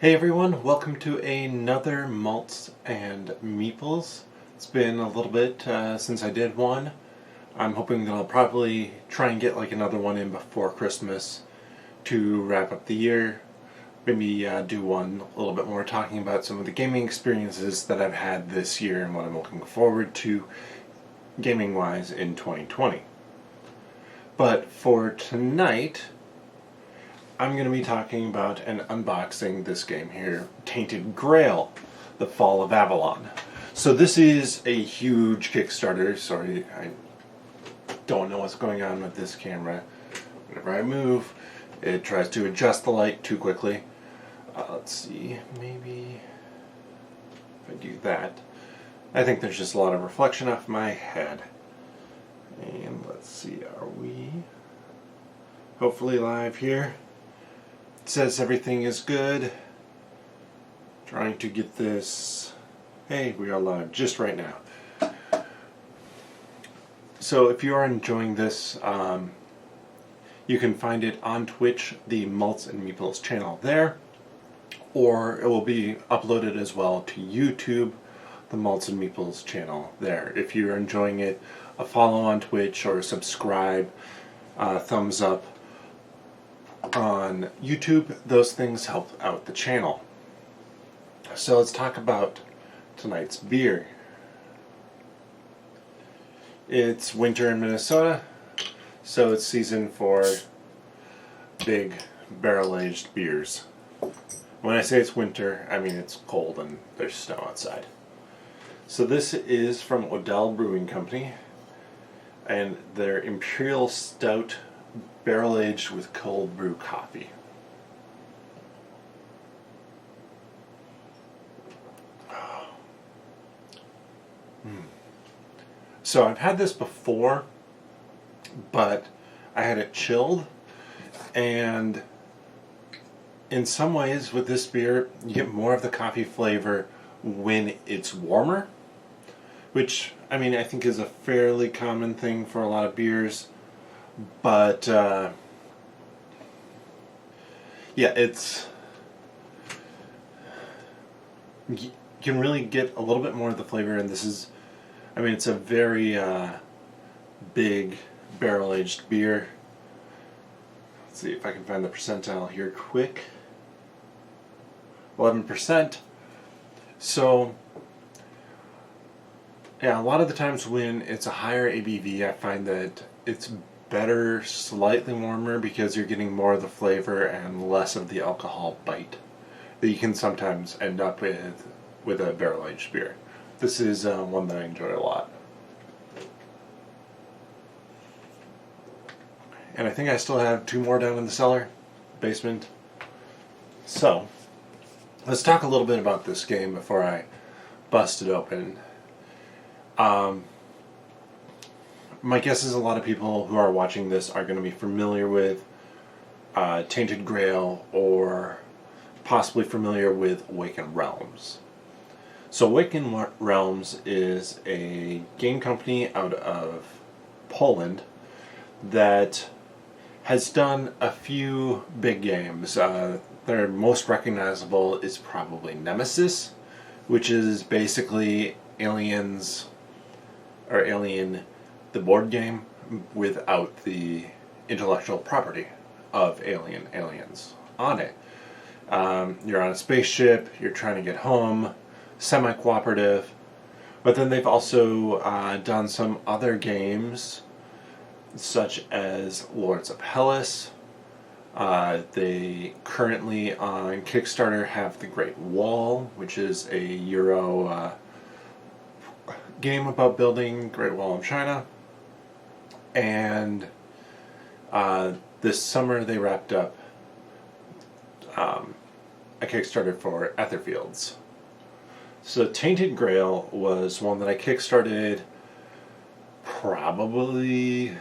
Hey everyone, welcome to another Malts and Meeples. It's been a little bit since I did one. I'm hoping that I'll probably try and get like another one in before Christmas to wrap up the year. Maybe do one a little bit more talking about some of the gaming experiences that I've had this year and what I'm looking forward to gaming wise in 2020. But for tonight, I'm going to be talking about and unboxing this game here, Tainted Grail, The Fall of Avalon. So this is a huge Kickstarter. Sorry, I don't know what's going on with this camera. Whenever I move, it tries to adjust the light too quickly. Let's see, maybe if I do that. I think there's just a lot of reflection off my head. And let's see, are we hopefully live here? It says everything is good. Trying to get this. Hey, we are live just right now. So if you are enjoying this, you can find it on Twitch, the Malts and Meeples channel there, or it will be uploaded as well to YouTube, the Malts and Meeples channel there. If you're enjoying it, a follow on Twitch or a subscribe, thumbs up on YouTube, those things help out the channel. So let's talk about tonight's beer. It's winter in Minnesota, so it's season for big barrel-aged beers. When I say it's winter, I mean it's cold and there's snow outside. So this is from O'Dell Brewing Company, and their Imperial Stout, barrel-aged with cold brew coffee. So I've had this before, but I had it chilled, and in some ways with this beer you get more of the coffee flavor when it's warmer, which I mean I think is a fairly common thing for a lot of beers. But yeah, it's, you can really get a little bit more of the flavor, and this is, I mean, it's a very big barrel-aged beer. Let's see if I can find the percentile here quick. 11%. So yeah, a lot of the times when it's a higher ABV, I find that it's better slightly warmer because you're getting more of the flavor and less of the alcohol bite that you can sometimes end up with a barrel-aged beer. This is one that I enjoy a lot. And I think I still have two more down in the cellar, basement. So, let's talk a little bit about this game before I bust it open. My guess is a lot of people who are watching this are going to be familiar with Tainted Grail, or possibly familiar with Awaken Realms. So Awaken Realms is a game company out of Poland that has done a few big games. Their most recognizable is probably Nemesis, which is basically Aliens, or Alien, the board game, without the intellectual property of aliens on it. You're on a spaceship, you're trying to get home, semi-cooperative, but then they've also done some other games, such as Lords of Hellas. They currently on Kickstarter have The Great Wall, which is a Euro game about building Great Wall of China. And this summer they wrapped up a Kickstarter for Etherfields. So Tainted Grail was one that I kickstarted probably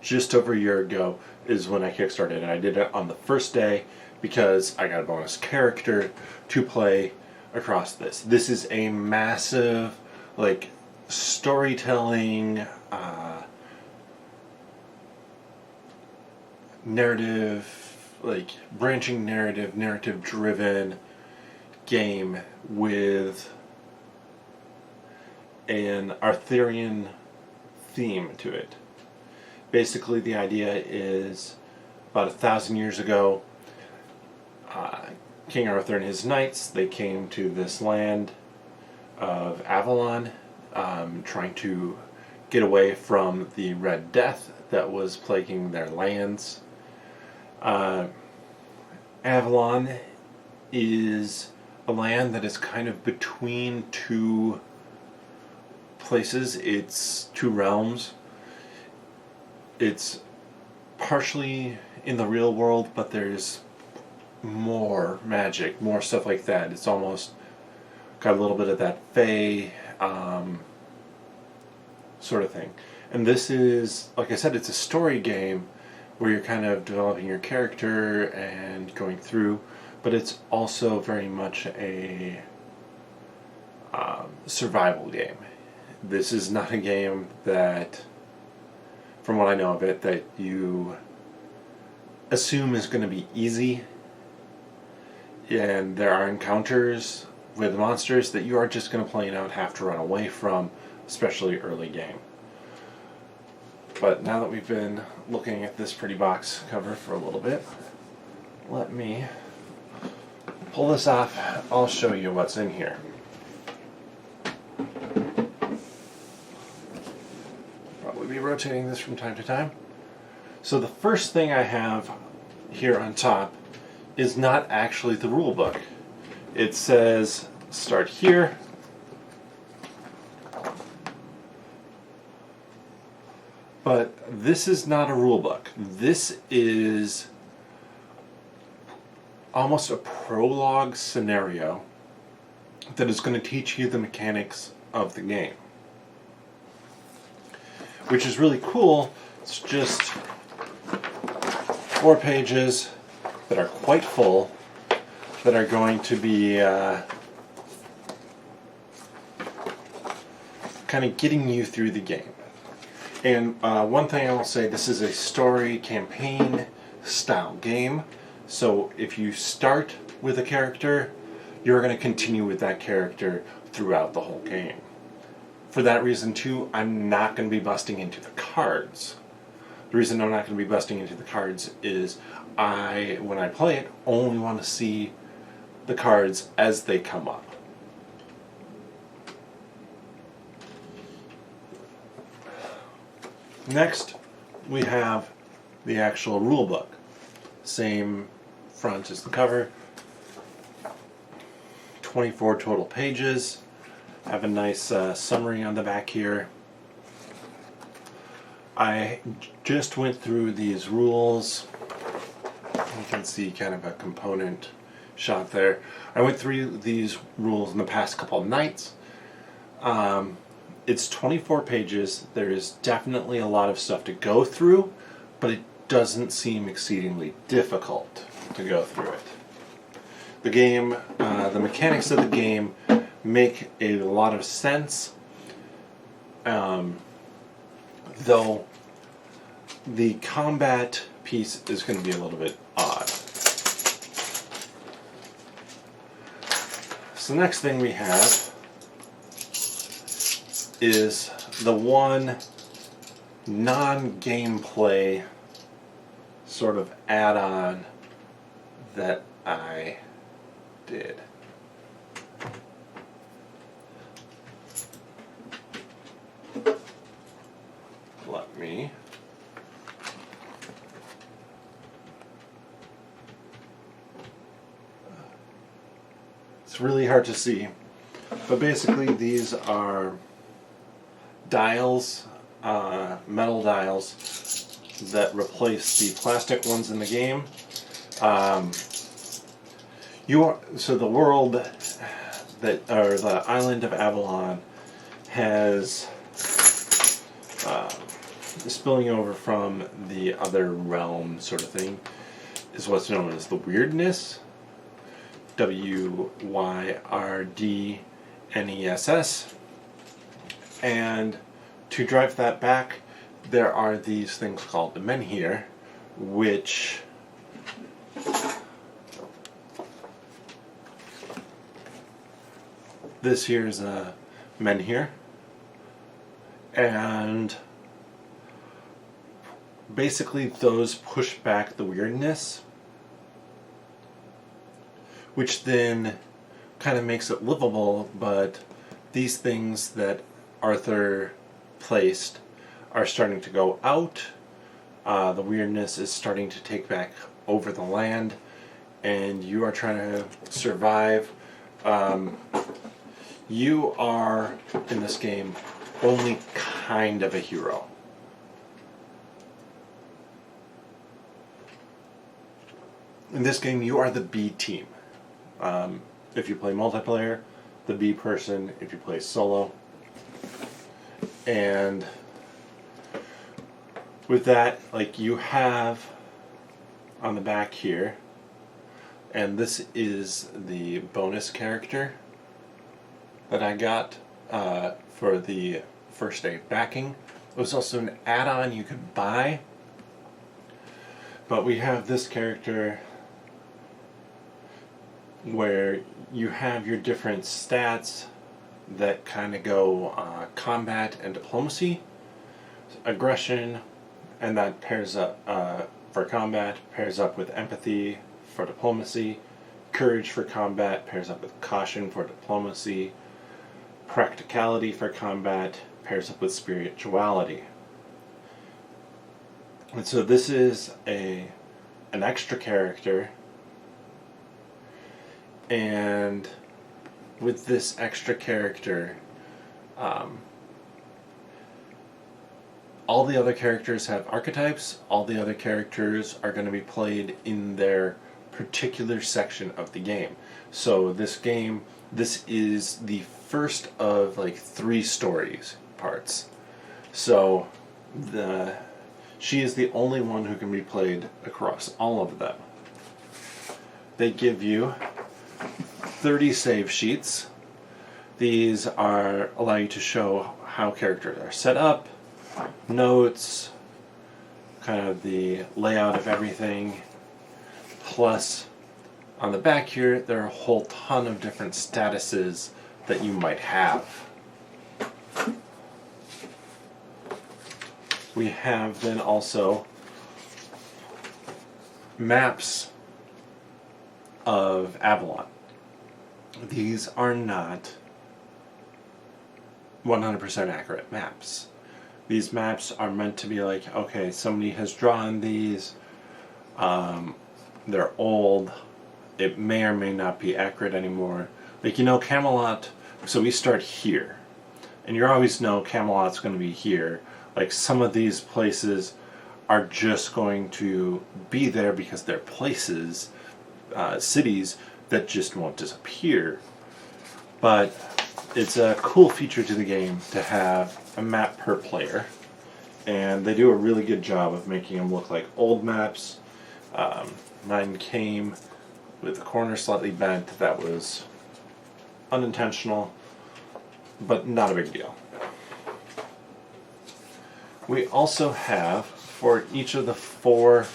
just over a year ago is when I kickstarted, and I did it on the first day because I got a bonus character to play across this. This is a massive, like, storytelling, narrative like branching narrative driven game with an Arthurian theme to it. Basically, the idea is about 1,000 years ago, King Arthur and his knights, they came to this land of Avalon, trying to get away from the Red Death that was plaguing their lands. Avalon is a land that is kind of between two places. It's two realms. It's partially in the real world, but there's more magic, more stuff like that. It's almost got a little bit of that fae sort of thing. And this is, like I said, it's a story game where you're kind of developing your character and going through, but it's also very much a survival game. This is not a game that, from what I know of it, that you assume is going to be easy, and there are encounters with monsters that you are just going to plain out have to run away from, especially early game. But now that we've been looking at this pretty box cover for a little bit, let me pull this off. I'll show you what's in here. Probably be rotating this from time to time. So the first thing I have here on top is not actually the rule book. It says start here. But this is not a rule book. This is almost a prologue scenario that is going to teach you the mechanics of the game, which is really cool. It's just 4 pages that are quite full that are going to be kind of getting you through the game. And one thing I will say, this is a story campaign style game. So if you start with a character, you're going to continue with that character throughout the whole game. For that reason too, I'm not going to be busting into the cards. The reason I'm not going to be busting into the cards is when I play it, only want to see the cards as they come up. Next, we have the actual rule book. Same front as the cover. 24 total pages. Have a nice summary on the back here. I just went through these rules. You can see kind of a component shot there. I went through these rules in the past couple of nights. It's 24 pages. There is definitely a lot of stuff to go through, but it doesn't seem exceedingly difficult to go through it. The game, the mechanics of the game make a lot of sense, though the combat piece is going to be a little bit odd. So the next thing we have is the one non-gameplay sort of add-on that I did. Let me it's really hard to see, but basically these are dials, metal dials that replace the plastic ones in the game. So the world or the island of Avalon has spilling over from the other realm sort of thing is what's known as the weirdness. WYRDNESS. And to drive that back, there are these things called the menhir, which this here's men here, and basically those push back the weirdness, which then kind of makes it livable, but these things that Arthur placed are starting to go out. The weirdness is starting to take back over the land, and you are trying to survive. You are, in this game, only kind of a hero. In this game, you are the B team. If you play multiplayer, the B person. If you play solo. And with that, like, you have on the back here, and this is the bonus character that I got for the first aid backing. It was also an add-on you could buy, but we have this character where you have your different stats that kind of go combat and diplomacy, aggression, and that pairs up for combat, pairs up with empathy for diplomacy, courage for combat pairs up with caution for diplomacy, practicality for combat pairs up with spirituality. And so this is an extra character, and with this extra character, all the other characters have archetypes. All the other characters are going to be played in their particular section of the game. So this is the first of like 3 stories parts. So she is the only one who can be played across all of them. They give you 30 save sheets. These allow you to show how characters are set up, notes, kind of the layout of everything. Plus, on the back here, there are a whole ton of different statuses that you might have. We have then also maps of Avalon. These are not 100% accurate maps. These maps are meant to be like, okay, somebody has drawn these, they're old, it may or may not be accurate anymore. Like, Camelot, so we start here, and you always know Camelot's going to be here. Like, some of these places are just going to be there because they're places, cities that just won't disappear. But it's a cool feature to the game to have a map per player, and they do a really good job of making them look like old maps. Mine came with the corner slightly bent. That was unintentional, but not a big deal. We also have, for each of the 4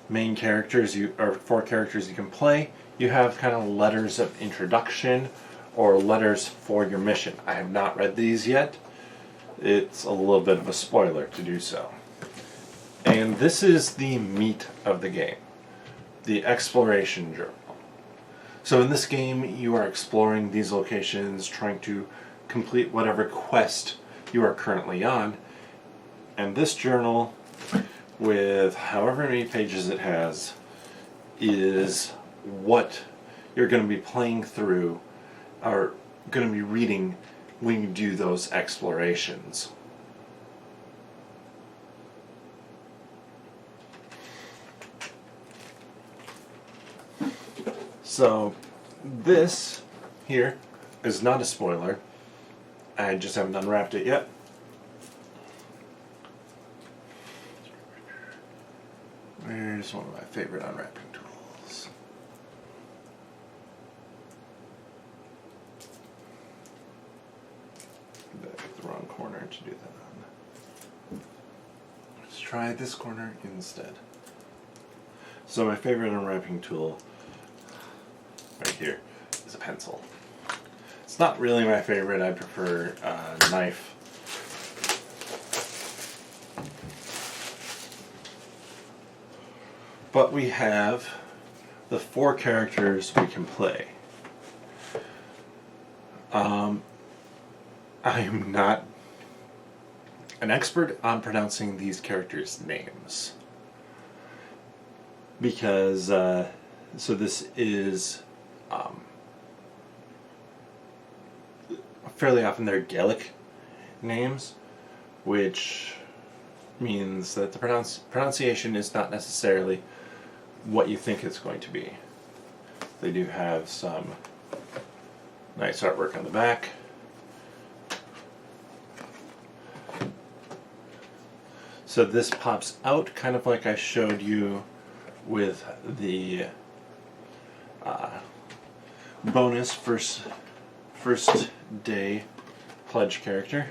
main characters, 4 characters you can play, you have kind of letters of introduction or letters for your mission. I have not read these yet. It's a little bit of a spoiler to do so. And this is the meat of the game, the exploration journal. So in this game, you are exploring these locations, trying to complete whatever quest you are currently on. And this journal, with however many pages it has, is what you're going to be playing through, or going to be reading when you do those explorations. So this here is not a spoiler. I just haven't unwrapped it yet. Where's one of my favorite unwrapping tools? I picked the wrong corner to do that on. Let's try this corner instead. So my favorite unwrapping tool right here is a pencil. It's not really my favorite. I prefer knife. But we have the 4 characters we can play. I am not an expert on pronouncing these characters' names. Because, so this is, fairly often they're Gaelic names, which means that the pronunciation is not necessarily what you think it's going to be. They do have some nice artwork on the back. So this pops out kind of like I showed you with the bonus first day pledge character.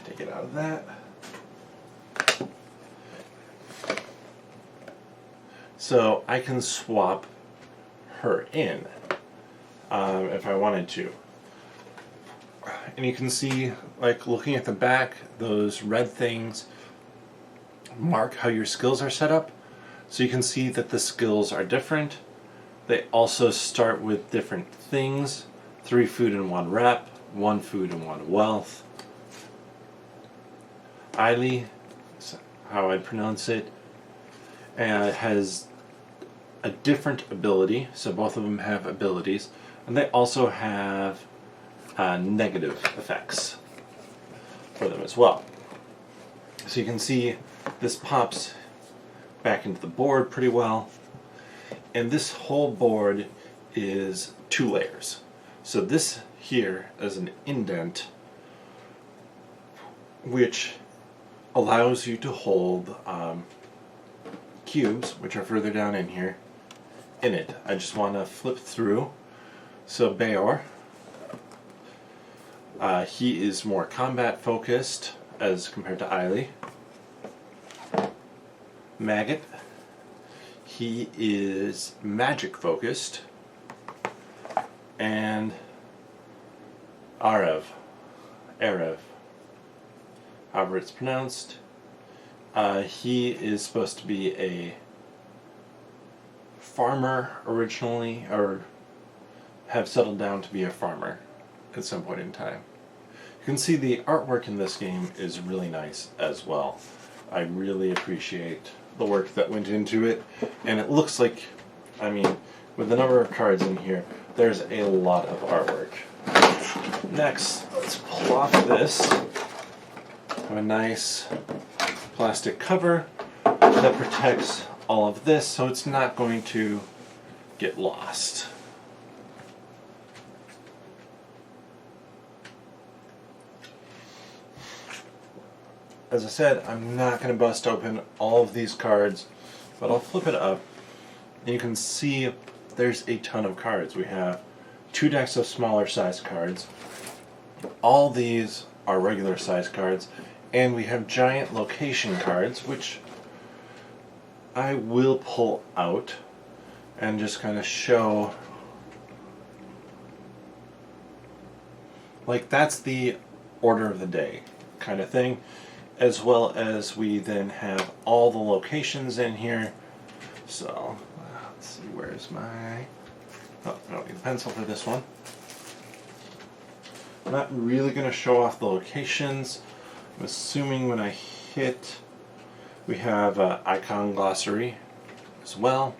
Take it out of that. So I can swap her in if I wanted to. And you can see, like looking at the back, those red things mark how your skills are set up. So you can see that the skills are different. They also start with different things. 3 food and 1 rep, 1 food and 1 wealth. Eiley, is how I pronounce it, has a different ability. So both of them have abilities. And they also have negative effects for them as well. So you can see this pops back into the board pretty well. And this whole board is 2 layers. So this here is an indent which allows you to hold cubes, which are further down in here, in it. I just want to flip through. So Beor, he is more combat focused as compared to Eiley. Maggot, he is magic focused. And Arev, however it's pronounced, he is supposed to be a farmer originally, or have settled down to be a farmer at some point in time. You can see the artwork in this game is really nice as well. I really appreciate the work that went into it, and it looks like, I mean, with the number of cards in here, there's a lot of artwork. Next, let's pull off this. Have a nice plastic cover that protects all of this so it's not going to get lost. As I said, I'm not going to bust open all of these cards, but I'll flip it up and you can see there's a ton of cards. We have 2 decks of smaller size cards. All these are regular size cards, and we have giant location cards, which I will pull out and just kind of show. Like, that's the order of the day kind of thing, as well as we then have all the locations in here. So let's see, where's my, oh, I don't need a pencil for this one. I'm not really going to show off the locations. I'm assuming when I hit, we have icon glossary as well,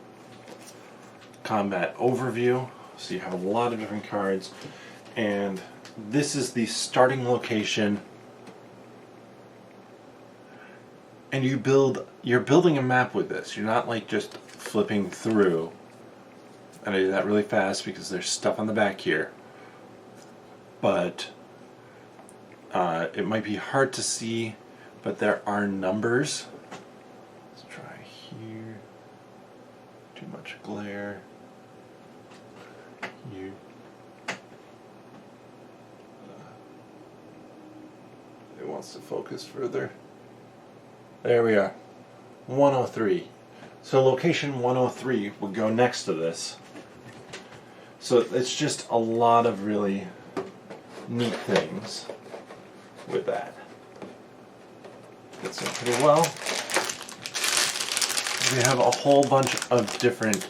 combat overview, so you have a lot of different cards, and this is the starting location. And you're building a map with this. You're not like just flipping through. And I do that really fast because there's stuff on the back here. But it might be hard to see, but there are numbers. Let's try here. Too much glare. Here. It wants to focus further. There we are. 103. So location 103 would go next to this. So it's just a lot of really neat things with that. Fits in pretty well. We have a whole bunch of different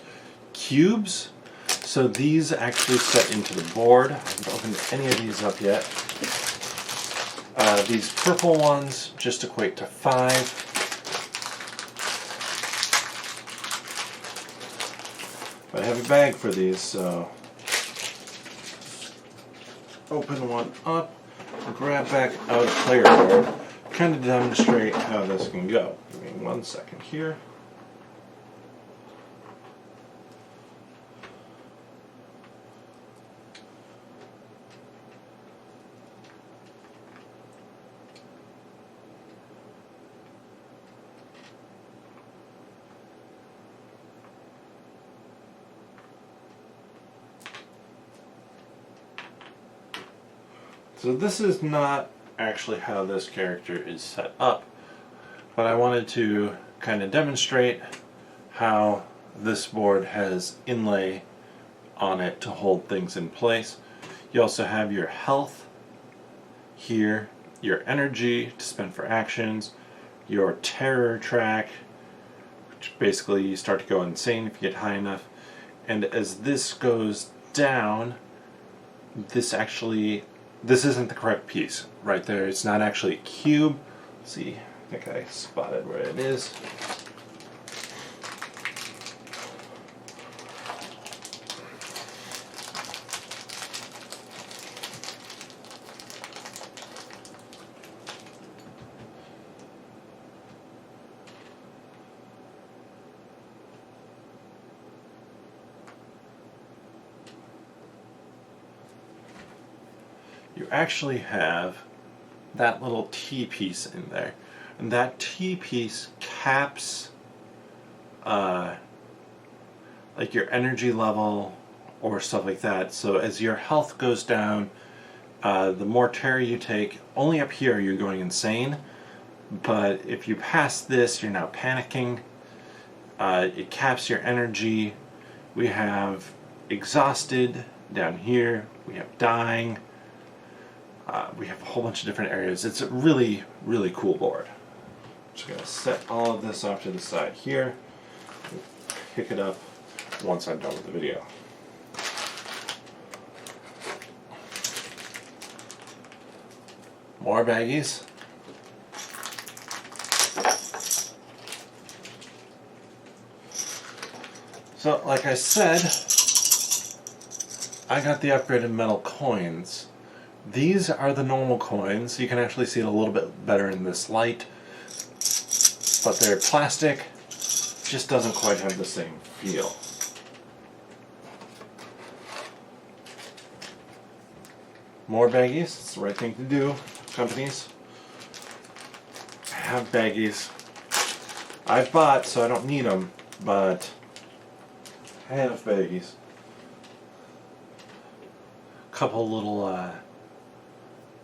cubes. So these actually set into the board. I haven't opened any of these up yet. These purple ones just equate to 5. I have a bag for these, so open one up, grab back out a player board, kind of demonstrate how this can go. Give me 1 second here. So this is not actually how this character is set up, but I wanted to kind of demonstrate how this board has inlay on it to hold things in place. You also have your health here, your energy to spend for actions, your terror track, which basically you start to go insane if you get high enough, and as this goes down, this isn't the correct piece right there. It's not actually a cube. Let's see, I think I spotted where it is. You actually have that little T piece in there, and that T piece caps like your energy level or stuff like that. So as your health goes down, the more terror you take, only up here you're going insane, but if you pass this, you're now panicking. It caps your energy. We have exhausted down here, we have dying. We have a whole bunch of different areas. It's a really, really cool board. I'm just going to set all of this off to the side here. Pick it up once I'm done with the video. More baggies. So, like I said, I got the upgraded metal coins. These are the normal coins. You can actually see it a little bit better in this light, but they're plastic, just doesn't quite have the same feel. More baggies, it's the right thing to do, companies. I have baggies. I've bought, so I don't need them, but I have baggies. Couple little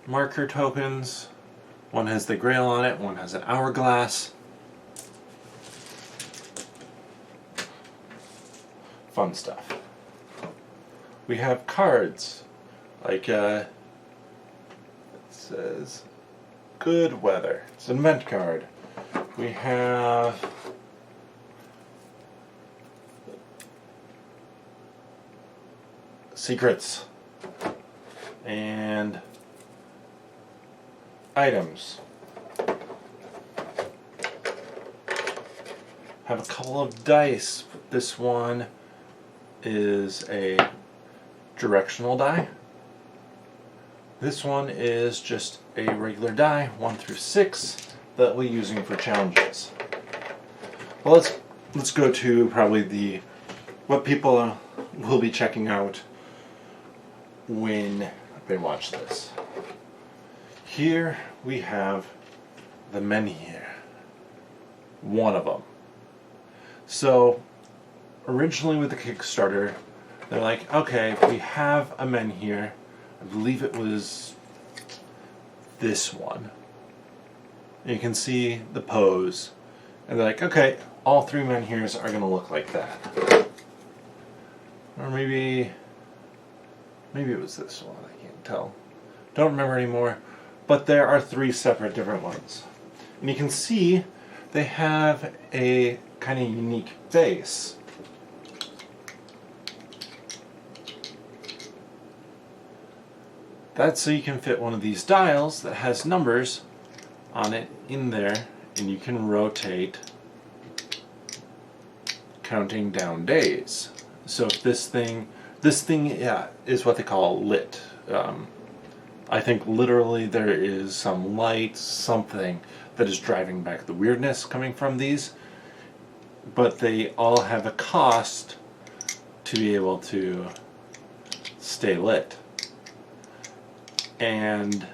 marker tokens. One has the Grail on it, one has an hourglass. Fun stuff. We have cards, like it says good weather. It's an event card. We have secrets and items. Have a couple of dice. This one is a directional die. This one is just a regular die, 1 through 6, that we're using for challenges. Well, let's go to probably what people will be checking out when they watch this. Here we have the menhir, one of them. So originally with the Kickstarter, they're like, okay, we have a menhir. I believe it was this one. And you can see the pose, and they're like, okay, all 3 menhirs are going to look like that. Or maybe maybe it was this one, I can't tell. Don't remember anymore. But there are 3 separate different ones. And you can see they have a kind of unique base. That's so you can fit one of these dials that has numbers on it in there, and you can rotate counting down days. So if this thing, yeah, is what they call lit. I think literally there is some light, something that is driving back the weirdness coming from these, but they all have a cost to be able to stay lit. And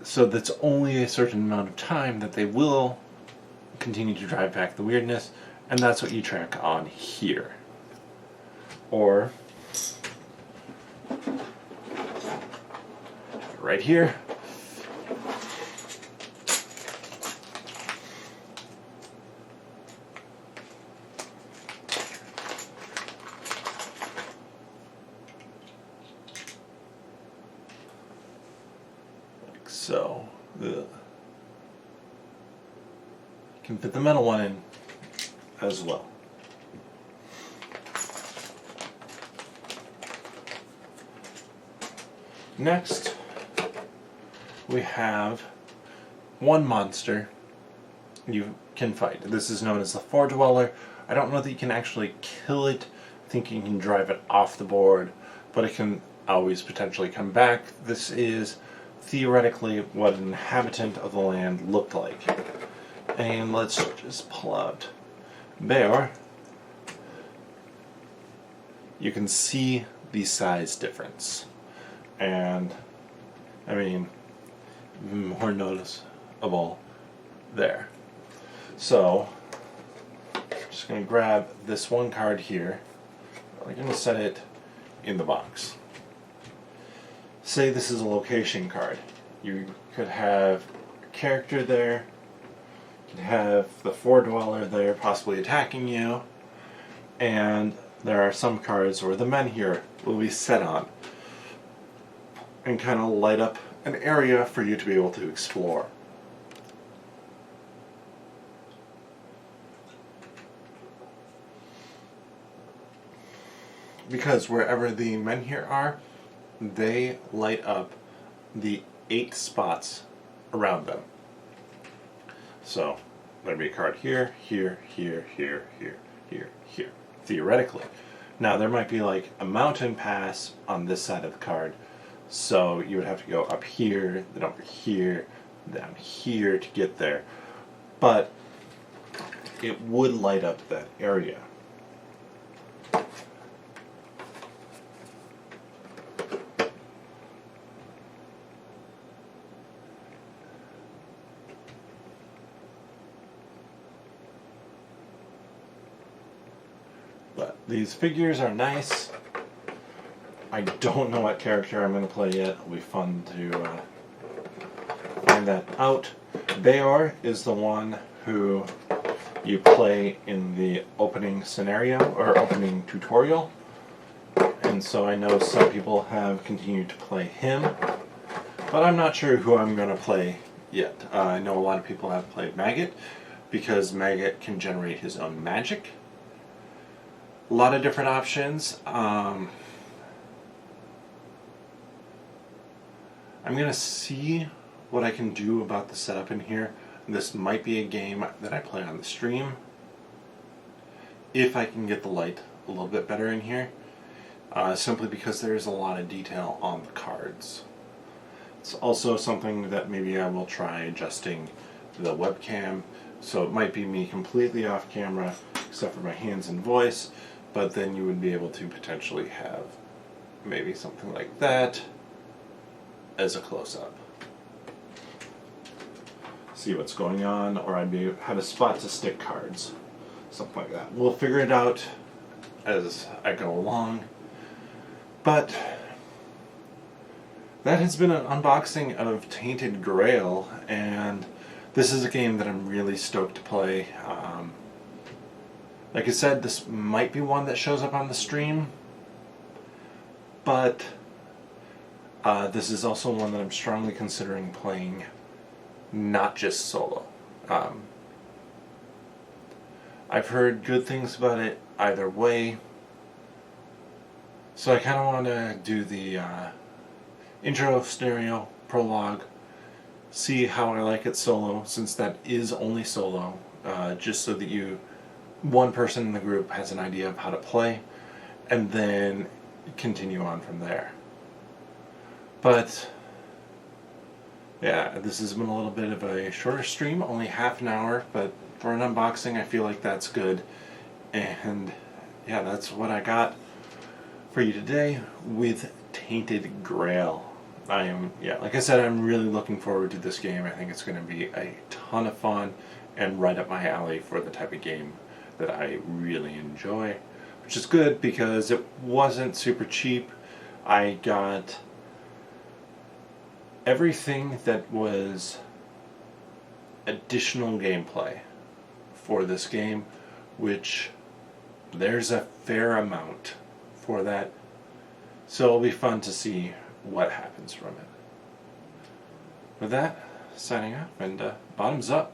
so that's only a certain amount of time that they will continue to drive back the weirdness, and that's what you track on here. Or right here. Like so. You can fit the metal one in as well. Next, we have one monster you can fight. This is known as the Four Dweller. I don't know that you can actually kill it. I think you can drive it off the board, but it can always potentially come back. This is theoretically what an inhabitant of the land looked like. And let's just pull out Bear. You can see the size difference. And, I mean, more noticeable there. So, I'm just going to grab this one card here. I'm going to set it in the box. Say this is a location card. You could have a character there. You could have the Four Dweller there possibly attacking you. And there are some cards where the men here will be set on and kind of light up an area for you to be able to explore. Because wherever the men here are, they light up the 8 spots around them. So there'd be a card here, here, here, here, here, here, here, theoretically. Now there might be like a mountain pass on this side of the card, so you would have to go up here, then over here, down here to get there. But it would light up that area. But these figures are nice. I don't know what character I'm going to play yet. It'll be fun to find that out. Beor is the one who you play in the opening scenario, or opening tutorial. And so I know some people have continued to play him, but I'm not sure who I'm going to play yet. I know a lot of people have played Maggot, because Maggot can generate his own magic. A lot of different options. I'm going to see what I can do about the setup in here. This might be a game that I play on the stream, if I can get the light a little bit better in here, simply because there's a lot of detail on the cards. It's also something that maybe I will try adjusting the webcam, so it might be me completely off camera except for my hands and voice, but then you would be able to potentially have maybe something like that as a close-up. See what's going on, or I'd have a spot to stick cards. Something like that. We'll figure it out as I go along. But that has been an unboxing of Tainted Grail, and this is a game that I'm really stoked to play. Like I said, this might be one that shows up on the stream. but this is also one that I'm strongly considering playing, not just solo. I've heard good things about it either way, so I kind of want to do the intro scenario, prologue, see how I like it solo, since that is only solo, just so that one person in the group has an idea of how to play, and then continue on from there. But yeah, this has been a little bit of a shorter stream, only half an hour, but for an unboxing I feel like that's good. And yeah, that's what I got for you today with Tainted Grail. Like I said, I'm really looking forward to this game. I think it's going to be a ton of fun and right up my alley for the type of game that I really enjoy, which is good because it wasn't super cheap. I got everything that was additional gameplay for this game, which there's a fair amount for that, so it'll be fun to see what happens from it. With that, signing off, and bottoms up.